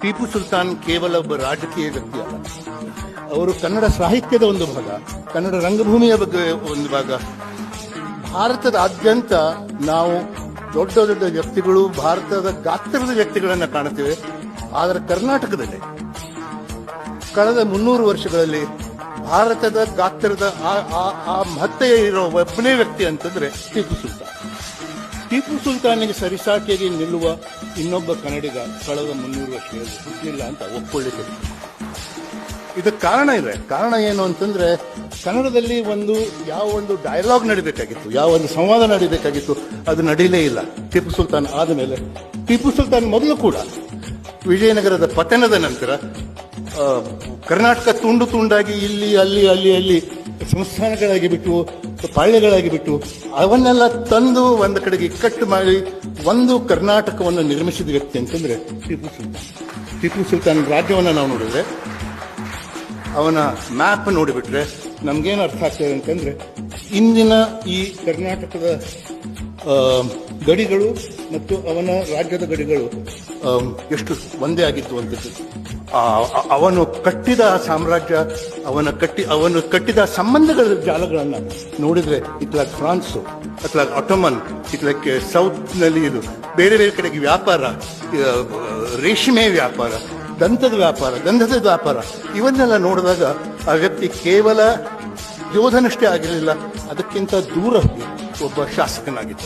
ಟಿಪ್ಪು ಸುಲ್ತಾನ್ ಕೇವಲ ಒಬ್ಬ ರಾಜಕೀಯ ವ್ಯಕ್ತಿ ಅಲ್ಲ, ಅವರು ಕನ್ನಡ ಸಾಹಿತ್ಯದ ಒಂದು ಭಾಗ, ಕನ್ನಡ ರಂಗಭೂಮಿಯ ಬಗ್ಗೆ ಒಂದು ಭಾಗ. ಭಾರತದಾದ್ಯಂತ ನಾವು ದೊಡ್ಡ ದೊಡ್ಡ ವ್ಯಕ್ತಿಗಳು, ಭಾರತದ ಗಾತ್ರದ ವ್ಯಕ್ತಿಗಳನ್ನು ಕಾಣುತ್ತೇವೆ. ಆದರೆ ಕರ್ನಾಟಕದಲ್ಲಿ ಕಳೆದ 300 ವರ್ಷಗಳಲ್ಲಿ ಭಾರತದ ಗಾತ್ರದ ಆ ಮಹತ್ವ ಇರೋ ಒಬ್ಬನೇ ವ್ಯಕ್ತಿ ಅಂತಂದ್ರೆ ಟಿಪ್ಪು ಸುಲ್ತಾನ್. ಟಿಪ್ಪು ಸುಲ್ತಾನಿಗೆ ಸರಿಸಾಟಿಯಾಗಿ ನಿಲ್ಲುವ ಇನ್ನೊಬ್ಬ ಕನ್ನಡಿಗ ಕಳೆದ 300 ವರ್ಷಗಳಲ್ಲಿ ಹುಟ್ಟಲಿಲ್ಲ ಅಂತ ಒಪ್ಕೊಳ್ಳಿಕ್ಕೆ. ಇದಕ್ಕೆ ಕಾರಣ ಇದೆ. ಕಾರಣ ಏನು ಅಂತಂದ್ರೆ, ಕನ್ನಡದಲ್ಲಿ ಯಾವ ಒಂದು ಡೈಲಾಗ್ ನಡಿಬೇಕಾಗಿತ್ತು, ಯಾವ ಒಂದು ಸಂವಾದ ನಡಿಬೇಕಾಗಿತ್ತು, ಅದು ನಡೀಲೇ ಇಲ್ಲ. ಟಿಪ್ಪು ಸುಲ್ತಾನ್ ಆದ ಮೇಲೆ, ಟಿಪ್ಪು ಸುಲ್ತಾನ್ ಮೊದಲು ಕೂಡ ವಿಜಯನಗರದ ಪತನದ ನಂತರ ಕರ್ನಾಟಕ ತುಂಡು ತುಂಡಾಗಿ ಇಲ್ಲಿ ಅಲ್ಲಿ ಸಂಸ್ಥಾನಗಳಾಗಿ ಬಿಟ್ಟು, ಪಾಳ್ಯಗಳಾಗಿ ಬಿಟ್ಟು, ಅವನ್ನೆಲ್ಲ ತಂದು ಒಂದು ಕಡೆಗೆ ಇಕ್ಕಟ್ಟು ಮಾಡಿ ಒಂದು ಕರ್ನಾಟಕವನ್ನು ನಿರ್ಮಿಸಿದ ವ್ಯಕ್ತಿ ಅಂತಂದ್ರೆ ಟಿಪ್ಪು ಸುಲ್ತಾನ್. ಟಿಪ್ಪು ಸುಲ್ತಾನ್ ರಾಜ್ಯವನ್ನು ನಾವು ನೋಡಿದ್ರೆ, ಅವನ ಮ್ಯಾಪ್ ನೋಡಿಬಿಟ್ರೆ ನಮ್ಗೇನು ಅರ್ಥ ಆಗ್ತದೆ ಅಂತಂದ್ರೆ, ಇಂದಿನ ಈ ಕರ್ನಾಟಕದ ಗಡಿಗಳು ಮತ್ತು ಅವನ ರಾಜ್ಯದ ಗಡಿಗಳು ಎಷ್ಟು ಒಂದೇ ಆಗಿತ್ತು ಅಂತ. ಅವನು ಕಟ್ಟಿದ ಸಾಮ್ರಾಜ್ಯ, ಅವನು ಕಟ್ಟಿದ ಸಂಬಂಧಗಳ ಜಾಲಗಳನ್ನು ನೋಡಿದ್ರೆ, ಇತ್ಲಾಗ ಫ್ರಾನ್ಸು, ಇತ್ಲಾಗ ಆಟೋಮನ್, ಇತ್ಲಾಗ ಸೌತ್ನಲ್ಲಿ ಇದು ಬೇರೆ ಬೇರೆ ಕಡೆಗೆ ವ್ಯಾಪಾರ, ರೇಷ್ಮೆ ವ್ಯಾಪಾರ, ಗಂಧದ ವ್ಯಾಪಾರ, ಇವನ್ನೆಲ್ಲ ನೋಡಿದಾಗ ಆ ವ್ಯಕ್ತಿ ಕೇವಲ ಯೋಧನಷ್ಟೇ ಆಗಿರಲಿಲ್ಲ, ಅದಕ್ಕಿಂತ ದೂರ ಒಬ್ಬ ಶಾಸಕನಾಗಿದ್ದ.